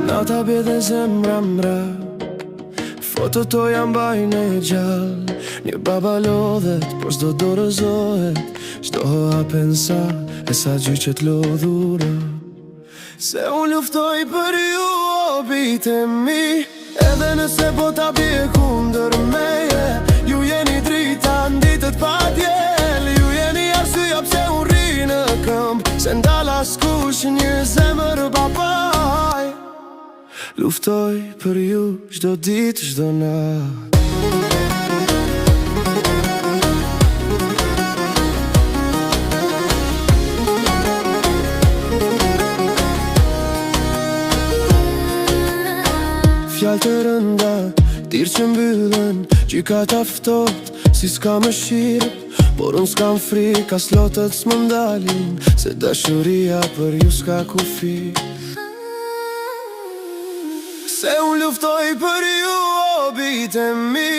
Nata bjedhe zemra mra, foto to jam bajnë e gjallë. Një baba lodhet, por s'do dorëzohet, qdo hapen sa, e sa gjyqet lodhura. Se unë luftoj për ju, o bitë e mi, edhe nëse po ta bje kundër meje. Ju jeni drita n'ditët pa djel, ju jeni arsyeja pse unë rri në këmbë, se ndal askush një zemër babaj. Luftoj për ju çdo ditë, çdo natë. Fjallë të rënda, tirë që mbyllen, gjykat aftot, si s'ka më shirë. Por unë s'kam frikë, as lotët s'më ndalin, se dashuria për ju s'ka kufi. Se unë luftoj për ju, o bitë e mi,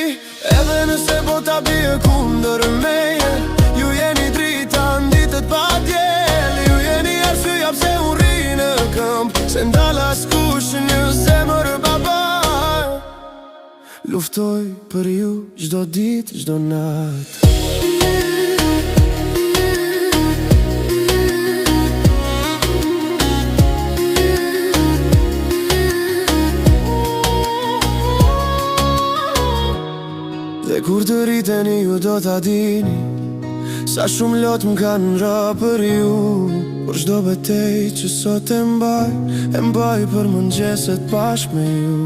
edhe nëse po ta bje kundër meje. Ju jeni drita n'ditët pa djel, ju jeni arsyeja pse unë rri në këmbë, se ndal askush një zemër babaj. Luftoj për ju çdo ditë, çdo natë. Dhe kur të rriteni ju do t'a dini, sa shumë lot m'kanë ra për ju. Por çdo betej që sot e mbaj për mëngjeset bashkë me ju.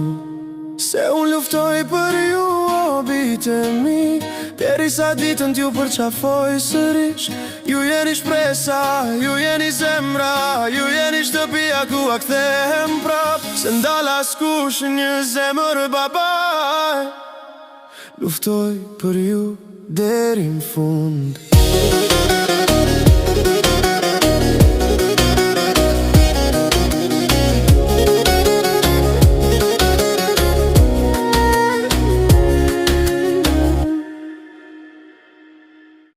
Se unë luftoj për ju, o bitë e mi, derisa ditën t'ju përqafoj sërish. Ju jeni shpresa, ju jeni zemra, ju jeni shtëpia ku a kthehem prap, se ndal askush një zemër babaj. Luftoj për ju deri në fund.